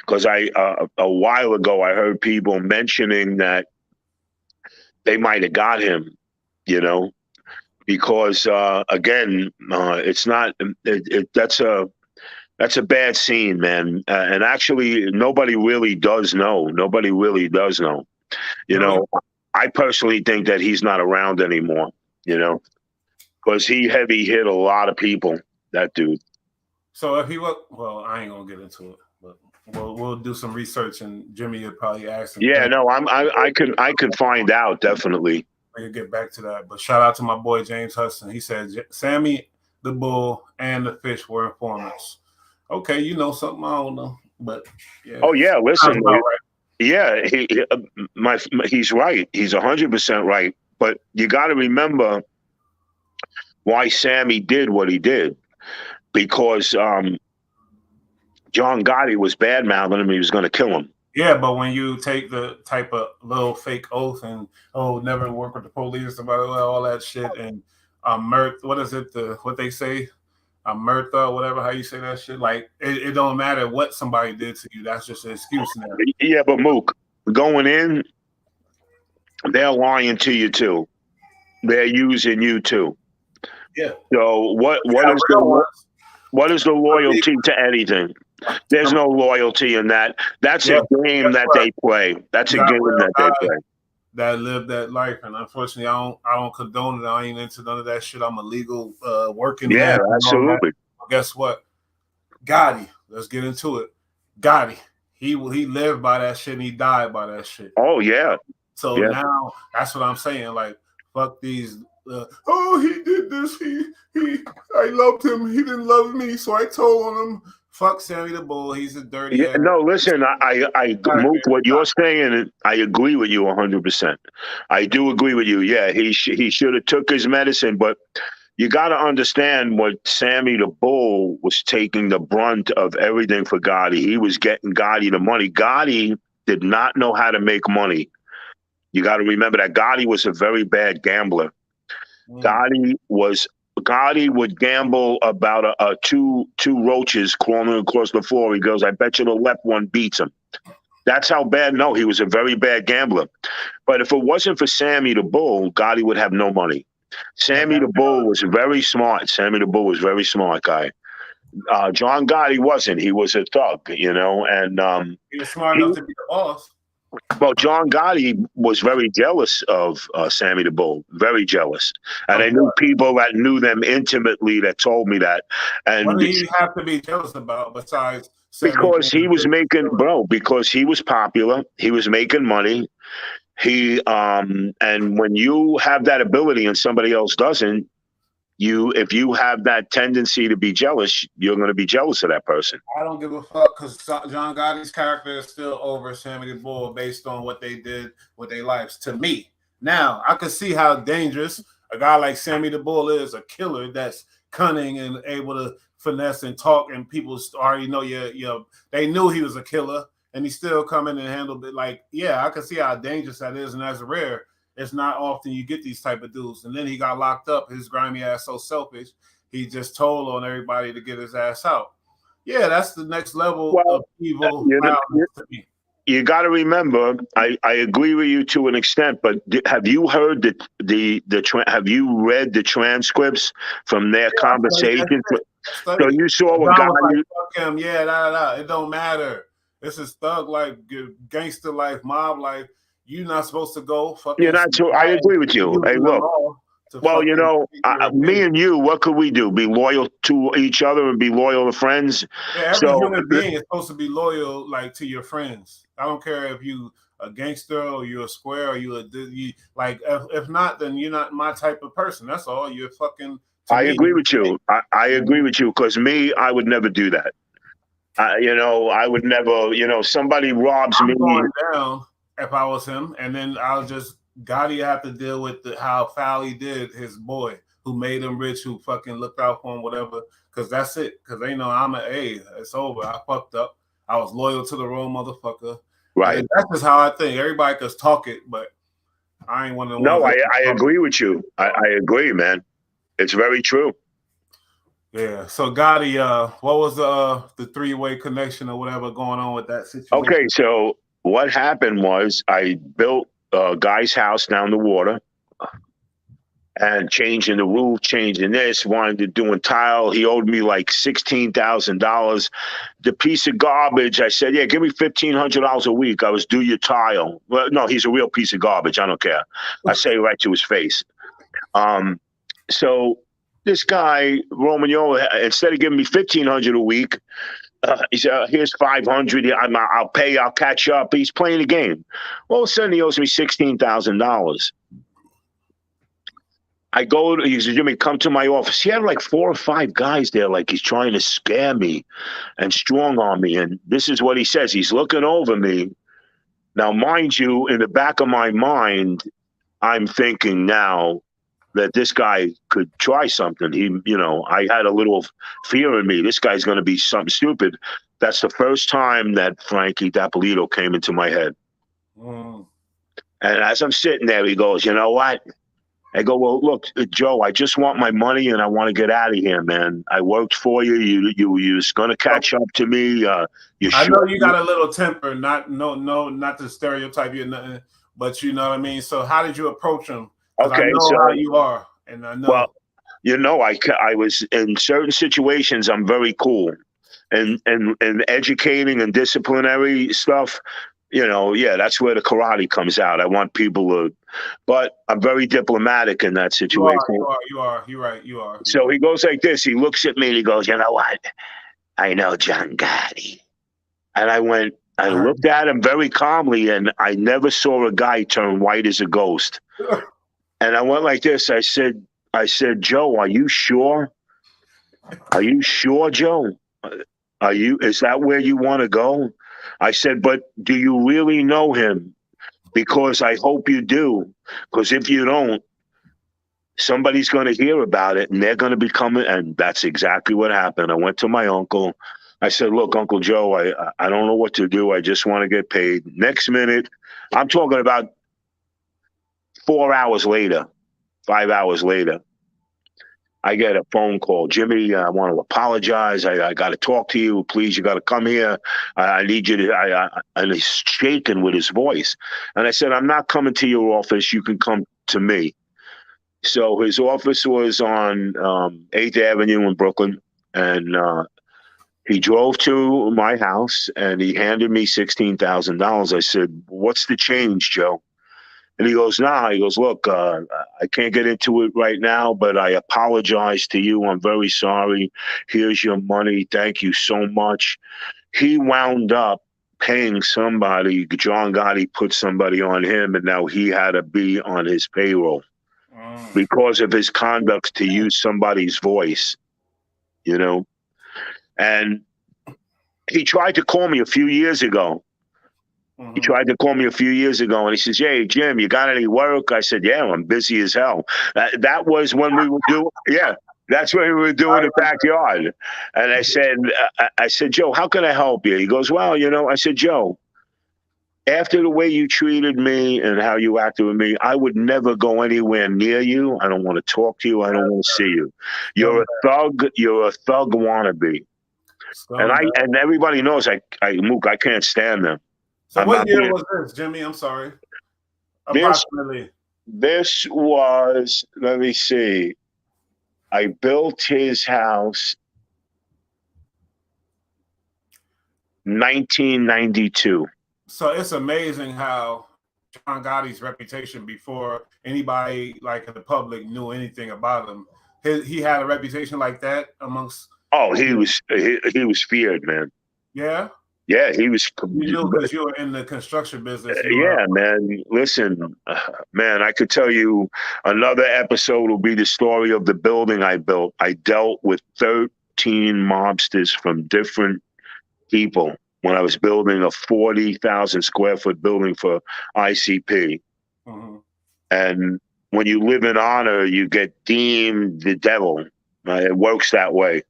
Because a while ago I heard people mentioning that they might have got him, because again, it's not. That's a bad scene, man. And actually, nobody really does know. Nobody really does know. I personally think that he's not around anymore. Because he heavy hit a lot of people, that dude. So if he was, well, I ain't gonna get into it, but we'll do some research, and Jimmy would probably ask him. Yeah, no, I could find out definitely. I can get back to that, but shout out to my boy James Hudson. He said Sammy the Bull and the Fish were informants. Okay, you know something I don't know, but yeah. Oh yeah, listen, right. Yeah, he's right. He's 100% right. But you got to remember why Sammy did what he did, because Jhon Gotti was bad mouthing him. He was going to kill him. Yeah, but when you take the type of little fake oath and never work with the police about all that shit and mirth, what is it? What they say, mirtha, whatever how you say that shit. Like it don't matter what somebody did to you. That's just an excuse now. Yeah, but Mook, going in, they're lying to you too. They're using you too. Yeah, So yeah, real ones. what is the loyalty to anything? There's no loyalty in that. That's Yeah, a game guess that what? they play. That's You a got game real that they guys play. that live that life, and unfortunately, I don't condone it. I ain't into none of that shit. I'm a legal working Yeah, man and all that. absolutely. But guess what? Gotti, let's get into it. Gotti, he lived by that shit and he died by that shit. Oh yeah, So yeah. now that's what I'm saying. Like, fuck these. He did this. I loved him. He didn't love me, so I told on him. Fuck Sammy the Bull. He's a dirty Yeah, ass. no, listen, Mook, what you're saying, I agree with you 100%. I do agree with you. Yeah, he should have took his medicine, but you got to understand what Sammy the Bull was taking the brunt of everything for Gotti. He was getting Gotti the money. Gotti did not know how to make money. You got to remember that Gotti was a very bad gambler. Mm. Gotti would gamble about a two roaches crawling across the floor. He goes, I bet you the left one beats him. That's how bad. No, he was a very bad gambler. But if it wasn't for Sammy the Bull, Gotti would have no money. Sammy the Bull was very smart. Sammy the Bull was a very smart guy. Jhon Gotti wasn't. He was a thug, and He was smart enough to be the boss. well, Jhon Gotti was very jealous of Sammy the Bull, very jealous. And I knew people that knew them intimately that told me that. What And did he have to be jealous about besides Sammy? because he was making, because he was popular, he was making money. And when you have that ability and somebody else doesn't, if you have that tendency to be jealous, you're going to be jealous of that person. I don't give a fuck because Jhon Gotti's character is still over Sammy the Bull based on what they did with their lives. To me, now I can see how dangerous a guy like Sammy the Bull is, a killer that's cunning and able to finesse and talk, and people already know they knew he was a killer, and he still come in and handled it. Like, yeah, I can see how dangerous that is, and that's rare. It's not often you get these type of dudes. And then he got locked up. His grimy ass so selfish. He just told on everybody to get his ass out. Yeah, that's the next level of evil. You got to remember, I agree with you to an extent, but have you heard have you read the transcripts from their conversations? So you saw a guy. Like, fuck him. Yeah, it don't matter. This is thug life, gangster life, mob life. You're not supposed to go. You're not. I agree with you. Hey, look. Well, me and you, what could we do? Be loyal to each other and be loyal to friends. Yeah, every human being is supposed to be loyal, like, to your friends. I don't care if you a gangster or you're a square or if not, then you're not my type of person. That's all. You're fucking. I agree with you. I agree with you because I would never do that. I would never. Somebody robs me. Going down if I was him, and then I'll just Gotti have to deal with how foul he did his boy, who made him rich, who fucking looked out for him, whatever. Because that's it. Because they know it's over. I fucked up. I was loyal to the wrong motherfucker. Right. And that's just how I think. Everybody can talk it, but I ain't one of them. No, I agree with you. I agree, man. It's very true. Yeah. So Gotti, what was the three-way connection or whatever going on with that situation? Okay, so what happened was I built a guy's house down the water and changing the roof, changing this, wanted to doing tile. He owed me like $16,000. The piece of garbage, I said, yeah, give me $1,500 a week. I was due your tile. Well, no, he's a real piece of garbage. I don't care. I say it right to his face. So this guy, Romano, instead of giving me $1,500 a week, he said, here's $500. I'll pay. I'll catch up. He's playing the game. All of a sudden, he owes me $16,000. He said, Jimmy, come to my office. He had like 4 or 5 guys there, like he's trying to scare me and strong on me. And this is what he says. He's looking over me. Now, mind you, in the back of my mind, I'm thinking now that this guy could try something. I had a little fear in me. This guy's going to be something stupid. That's the first time that Frankie Dapolito came into my head. Mm. And as I'm sitting there, he goes, "You know what?" I go, "Well, look, Joe, I just want my money and I want to get out of here, man. I worked for you. You're just gonna catch up to me. You I know sure?" you got a little temper, not to stereotype you or nothing, but you know what I mean. So how did you approach him? Because I Okay, know how so you are, and I well, know. I was in certain situations. I'm very cool, and educating and disciplinary stuff. Yeah, that's where the karate comes out. I want people to, but I'm very diplomatic in that You are, situation. you are, you are. You're right. You are, you So are. he goes like this. He looks at me and he goes, "You know what? I know Jhon Gotti." And I I heard. looked at him very calmly, and I never saw a guy turn white as a ghost. And I went like this. I said, "Joe, are you sure? Are you sure, Joe? Is that where you want to go?" I said, "But do you really know him? Because I hope you do. Because if you don't, somebody's going to hear about it and they're going to be coming." And that's exactly what happened. I went to my uncle. I said, "Look, Uncle Joe, I don't know what to do. I just want to get paid." Next minute, I'm talking about 4 hours later, 5 hours later, I get a phone call. "Jimmy, I want to apologize. I got to talk to you. Please, you got to come here. I need you to." And he's shaking with his voice. And I said, "I'm not coming to your office. You can come to me." So his office was on 8th Avenue in Brooklyn. And he drove to my house and he handed me $16,000. I said, "What's the change, Joe?" And he goes, "Nah." He goes, "Look, I can't get into it right now, but I apologize to you. I'm very sorry. Here's your money. Thank you so much." He wound up paying somebody. Jhon Gotti put somebody on him, and now he had to be on his payroll Mm. because of his conduct to use somebody's voice, you know. And he tried to call me a few years ago. He Mm-hmm. tried to call me a few years ago and he says, "Hey, Jim, you got any work?" I said, "Yeah, I'm busy as hell." That was when we were doing, yeah, that's when we were doing the backyard. And I said, "Joe, how can I help you?" He goes, "Well, I said, "Joe, after the way you treated me and how you acted with me, I would never go anywhere near you. I don't want to talk to you. I don't want to see you. You're a Scumbag. thug. You're a thug wannabe." And I Scumbag. and everybody knows Mook, I can't stand them. So I'm what not year being was this, Jimmy? I'm sorry. this Approximately. This was, let me see, I built his house 1992. So it's amazing how Jhon Gotti's reputation before anybody like in the public knew anything about him. He had a reputation like that amongst. Oh, he was feared, man. Yeah, Yeah, he was. you knew because you were in the construction business. You were. Yeah, man. Listen, man, I could tell you another episode will be the story of the building I built. I dealt with 13 mobsters from different people when I was building a 40,000 square foot building for ICP. Mhm. And when you live in honor, you get deemed the devil. It works that way.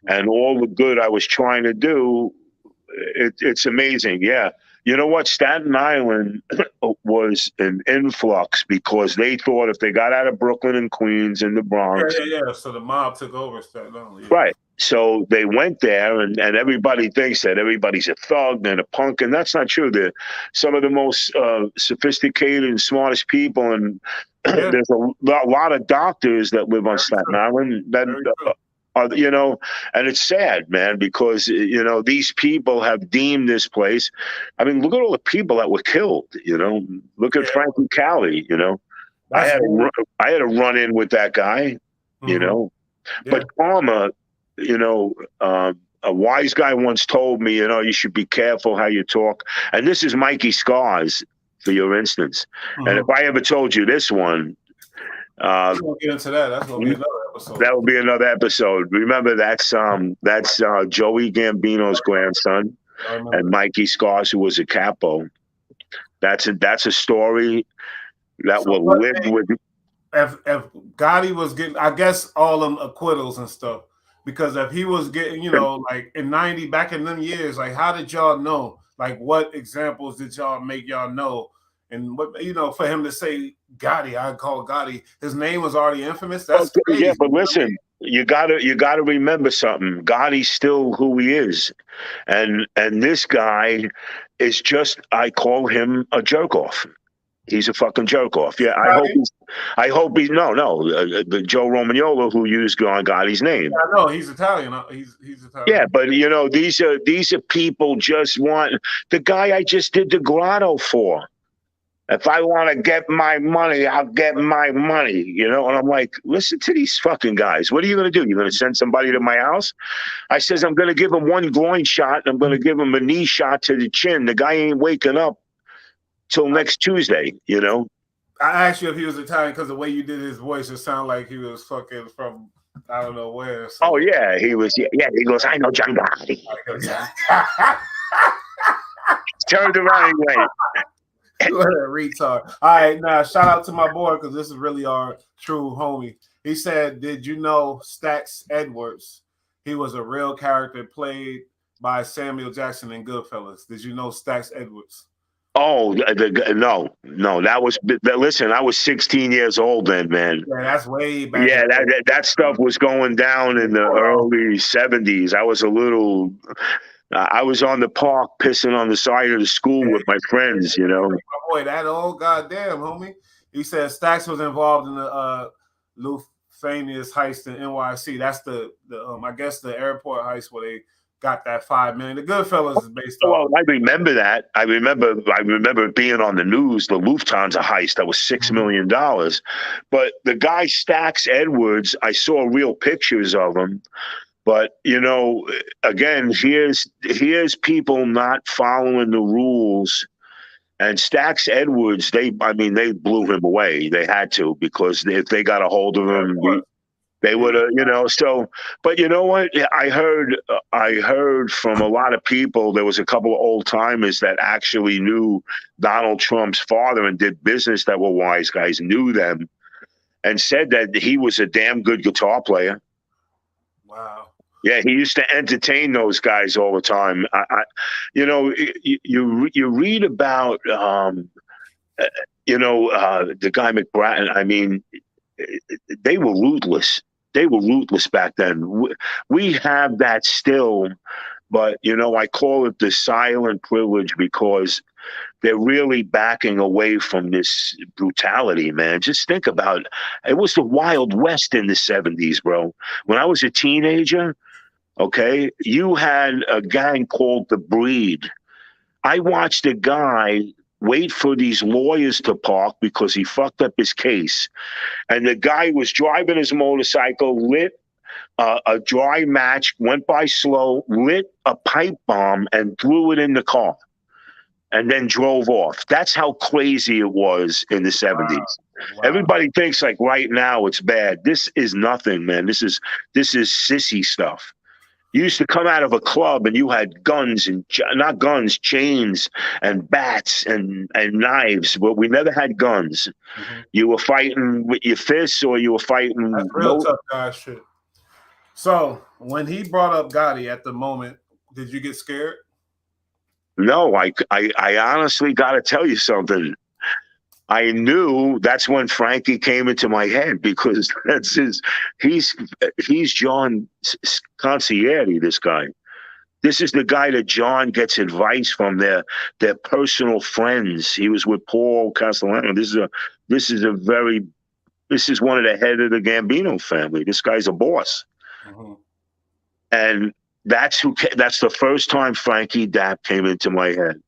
And all the good I was trying to do, it's amazing. Yeah. You know what? Staten Island was an influx because they thought if they got out of Brooklyn and Queens and the Yeah, Bronx. yeah, yeah. So the mob took over Staten Island. Yeah. Right. So they went there, and everybody thinks that everybody's a thug and a punk, and that's not true. They're some of the most sophisticated and smartest people, and Yeah, there's a lot of doctors that live on very Staten true. Island that Very true. are, and it's sad, man, because these people have deemed this place. I mean, look at all the people that were killed. Look at Yeah, Frankie Cali. I that's had a, very. ru- I had a run in with that guy. You Hmm. know. But Yeah, karma, a wise guy once told me, you should be careful how you talk. And this is Mikey Scars, for your instance. And if hmm. I ever told you this one, uh, We're gonna get into that. That's gonna be another episode. that would be another episode. Remember, that's Joey Gambino's grandson, I remember and that. Mikey Scars, who was a capo. That's a story that So will what live with. if Gotti was getting, I guess, all them acquittals and stuff, Because if he was getting, like in 90, back in them years, like how did y'all know? Like what examples did y'all make y'all know? And what, for him to say Gotti, I call Gotti, his name was already infamous. That's Okay, yeah, crazy. but listen, you gotta remember something. Gotti's still who he is, and this guy is just, I call him a jerk off. He's a fucking jerk off. Yeah, I hope he's the Joe Romagnolo who used Gotti's name. I know he's Italian. He's Yeah, Italian. but these are people just want the guy I just did the grotto for. If I want to get my money, I'll get my money, And I'm like, listen to these fucking guys. What are you going to do? You're going to send somebody to my house? I says, I'm going to give him one groin shot and I'm going to give him a knee shot to the chin. The guy ain't waking up till next Tuesday. I asked you if he was Italian because the way you did his voice, it sounded like he was fucking from I don't know where. Oh, So yeah, he was. Yeah, he goes, I know Jhon Gotti. Turned around anyway. What a retard. All right, now shout out to my boy because this is really our true homie. He said, "Did you know Stax Edwards? He was a real character played by Samuel Jackson in Goodfellas. Did you know Stax Edwards?" Oh, no. Listen, I was 16 years old then, man. Yeah, that's way back. Yeah, that stuff was going down in the early 70s. I was on the park pissing on the side of the school with my friends. My boy, that old goddamn homie. He said Stax was involved in the Lufanius heist in NYC. That's the I guess the airport heist where they got that $5 million. The Goodfellas is based off. Well, I remember that. I remember being on the news, the Lufthansa heist. That was $6 million. But the guy Stax Edwards, I saw real pictures of him. But again, here's people not following the rules. And Stax Edwards, they blew him away. They had to, because if they got a hold of him, they would have, So, but you know what? I heard from a lot of people. There was a couple of old timers that actually knew Donald Trump's father and did business, that were wise guys, knew them, and said that he was a damn good guitar player. Wow. Yeah, he used to entertain those guys all the time. You read about, the guy McBratton. I mean, they were ruthless. They were ruthless back then. We have that still, but I call it the silent privilege, because they're really backing away from this brutality, man. Just think about it. Was the Wild West in the 70s, bro. When I was a teenager, okay, you had a gang called The Breed. I watched a guy wait for these lawyers to park because he fucked up his case. And the guy was driving his motorcycle, lit a dry match, went by slow, lit a pipe bomb, and threw it in the car, and then drove off. That's how crazy it was in the 70s. Wow. Everybody thinks like right now it's bad. This is nothing, man. This is sissy stuff. You used to come out of a club and you had guns and not guns, chains and bats and knives, but we never had guns. Mm-hmm. You were fighting with your fists, or you were fighting. That's real tough guy shit. So when he brought up Gotti at the moment, did you get scared? No, I honestly got to tell you something. I knew that's when Frankie came into my head, because he's Jhon Gotti, this guy. This is the guy that Jhon gets advice from, their personal friends. He was with Paul Castellano. This is one of the head of the Gambino family. This guy's a boss. Mm-hmm. And that's the first time Frankie Dapp came into my head.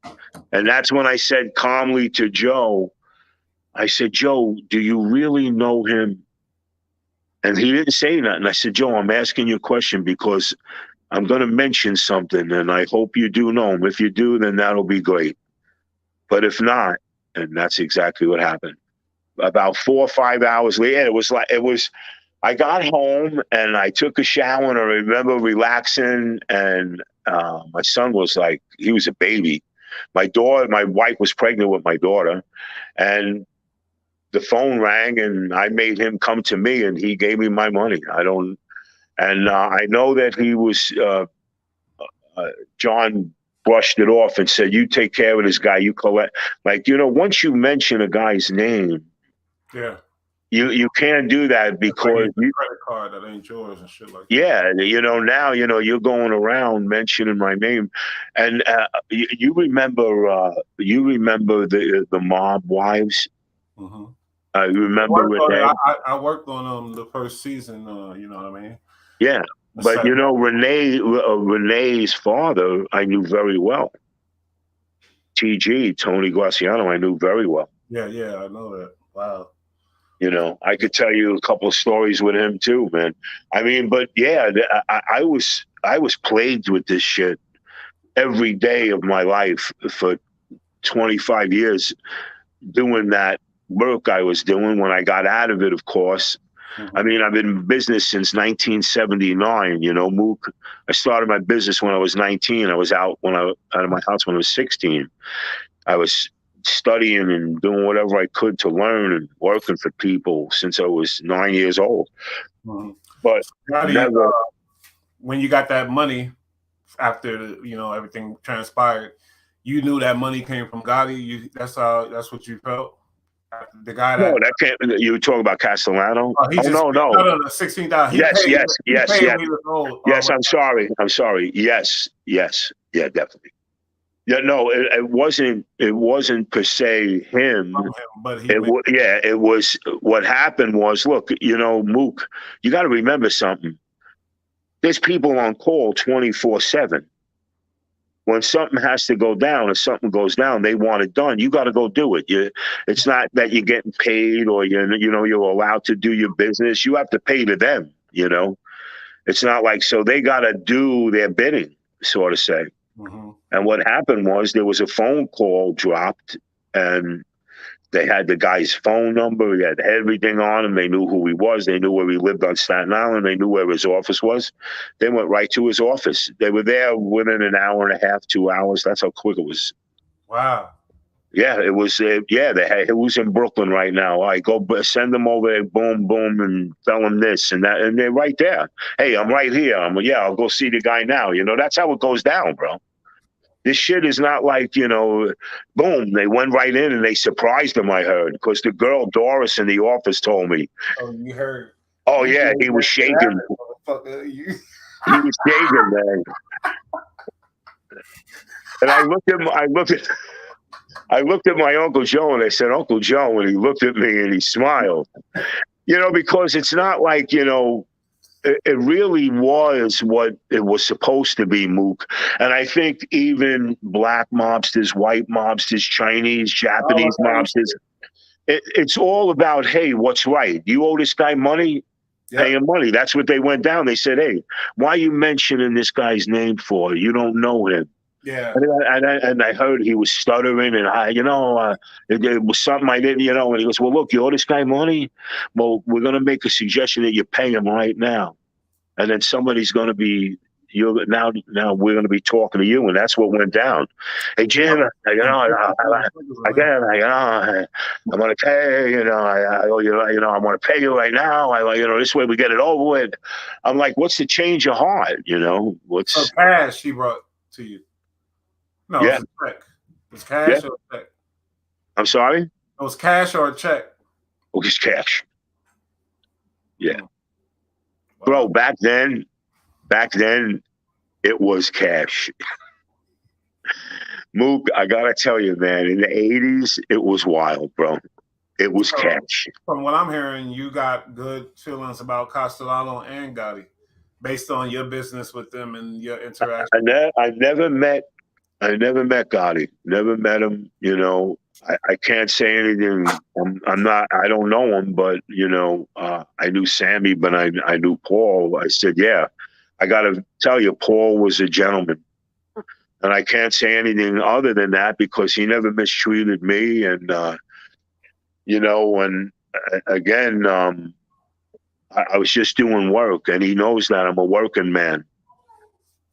And that's when I said calmly to Joe, I said, Joe, do you really know him? And he didn't say nothing. I said, Joe, I'm asking you a question because I'm going to mention something, and I hope you do know him. If you do, then that'll be great. But if not, and that's exactly what happened. About 4 or 5 hours later, I got home and I took a shower, and I remember relaxing, and my son was like, he was a baby. My wife was pregnant with my daughter, and the phone rang, and I made him come to me, and he gave me my money. And I know that he was uh, John brushed it off and said, "You take care of this guy. You collect." Like, once you mention a guy's name, Yeah. you can't do that It's like because getting a credit card that ain't yours and shit like that. yeah, now you're going around mentioning my name, and you remember the mob wives. Mm-hmm. You I remember worked on it. Renee? I worked on the first season. You know what I mean? Yeah, The but second. Renee's father I knew very well. TG Tony Guasiano I knew very well. Yeah, yeah, I know that. Wow. I could tell you a couple of stories with him too, man. I mean, but yeah, I was plagued with this shit every day of my life for 25 years doing that work I was doing. When I got out of it, of course, I Mm-hmm. mean, I've been in business since 1979. Mook. I started my business when I was 19. I was out of my house when I was 16. I was studying and doing whatever I could to learn and working for people since I was 9 years old. Mm-hmm. But Gotti, never. when you got that money after everything transpired, you knew that money came from Gotti. That's what you felt. The guy No, that that can't. You were talking about Castellano? he Oh just no, no no. no no 16,000. He Yes, paid. yes, He yes, paid yes, when he was old or yes. whatever. I'm sorry. I'm sorry. Yes, yes, yeah, definitely. Yeah, no, it wasn't. It wasn't per se From him. him, but he made. Yeah, it was. What happened was, look, Mook, you got to remember something. There's people on call 24/7. When something has to go down, if something goes down, they want it done. You got to go do it. It's not that you're getting paid or you're allowed to do your business. You have to pay to them. It's not like so they got to do their bidding, sort of say. Mm-hmm. And what happened was there was a phone call dropped, and they had the guy's phone number. He had everything on him. They knew who he was. They knew where he lived on Staten Island. They knew where his office was. They went right to his office. They were there within an hour and a half, 2 hours. That's how quick it was. Wow. Yeah, it was. Yeah, it was in Brooklyn right now. I go send them over there, boom, boom, and tell them this and that, and they're right there. Hey, I'm right here. I'll go see the guy now. That's how it goes down, bro. This shit is not like, boom, they went right in and they surprised him, I heard, because the girl Doris in the office told me. Oh, you heard? Oh, You yeah, made he was that shit shaking. happen, motherfucker. He was shaking, man. And I looked at my Uncle Joe and I said, Uncle Joe, and he looked at me and he smiled. Because it's not like, it really was what it was supposed to be, Mook. And I think even black mobsters, white mobsters, Chinese, All Japanese the same mobsters, shit. it's all about, hey, what's right? You owe this guy money, pay Yep. him money. That's what they went down. They said, hey, why are you mentioning this guy's name for? You don't know him. Yeah. And I heard he was stuttering, and it was something I didn't, And he goes, "Well, look, you owe this guy money. Well, we're going to make a suggestion that you pay him right now, and then somebody's going to be now we're going to be talking to you." And that's what went down. Hey, Jim, I'm going to pay. I owe you. I want to pay you right now. This way we get it over with. I'm like, what's the change of heart? So What's cash he brought to you. No, yeah, it's a check. It's yeah. cash or a check. I'm sorry. It was cash or a check. Oh, just cash. Yeah. Mm. Bro, Wow. back then, it was cash. Mook, I gotta tell you, man, in the 80s, it was wild, bro. It was So, cash. from what I'm hearing, you got good feelings about Castellano and Gotti based on your business with them and your interaction. I never met Gotti. Never met him. I can't say anything. I'm not. I don't know him, but I knew Sammy, but I knew Paul. I said, yeah. I got to tell you, Paul was a gentleman, and I can't say anything other than that because he never mistreated me. And and again, I was just doing work, and he knows that I'm a working man.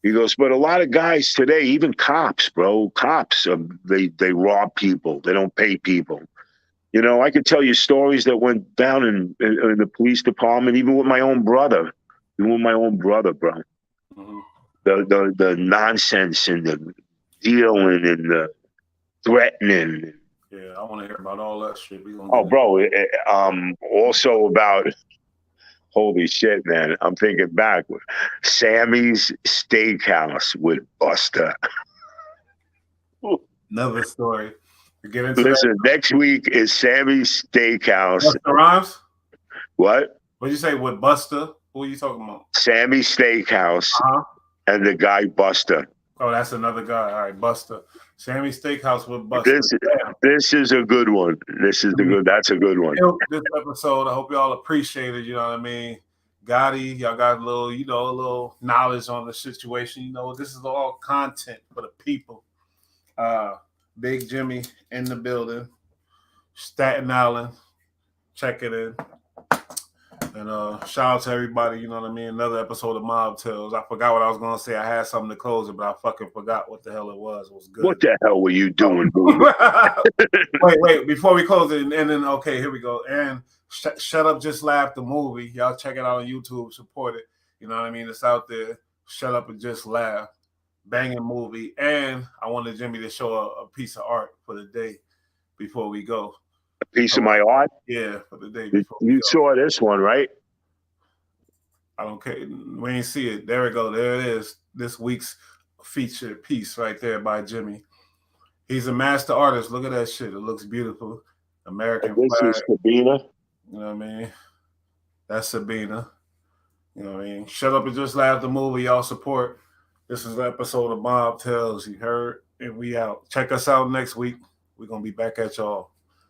He goes, but a lot of guys today, even cops, bro, they rob people. They don't pay people. I could tell you stories that went down in the police department, even with my own brother. Even with my own brother, bro. Mm-hmm. The nonsense and the dealing and the threatening. Yeah, I want to hear about all that shit. We gonna Oh, get it. bro. Also about holy shit, man. I'm thinking back. Sammy's Steakhouse with Buster. Another story. We get into that. Listen, next week is Sammy's Steakhouse. Busta Rhymes. What? What'd you say with Buster? Who are you talking about? Sammy's Steakhouse Uh huh. and the guy Buster. Oh, that's another guy. All right, Buster. Sammy Steakhouse with Buster. This Damn. this is a good one. This is I the mean, good. That's a good one. this episode. I hope y'all appreciate it. You know what I mean? Gotti, y'all got a little, a little knowledge on the situation. You know, this is all content for the people. Big Jimmy in the building, Staten Island, check it in. And shout out to everybody, you know what I mean? Another episode of Mob Tales. I forgot what I was gonna say. I had something to close it, but I fucking forgot what the hell it was. It was good. What the hell were you doing? Wait, before we close it, and then okay, here we go. And Shut Up, Just Laugh, the movie. Y'all check it out on YouTube, support it. You know what I mean? It's out there. Shut Up and Just Laugh. Banging movie. And I wanted Jimmy to show a piece of art for the day before we go. A piece of my art? Yeah, for the day before you saw this one, right? I don't care. We ain't see it. There we go. There it is. This week's featured piece right there by Jimmy. He's a master artist. Look at that shit. It looks beautiful. American this flag. Is Sabina. You know what I mean? That's Sabina. You know what I mean? Shut Up and Just Laugh, the movie. Y'all support. This is an episode of Mob Tales. You heard? And we out. Check us out next week. We're going to be back at y'all.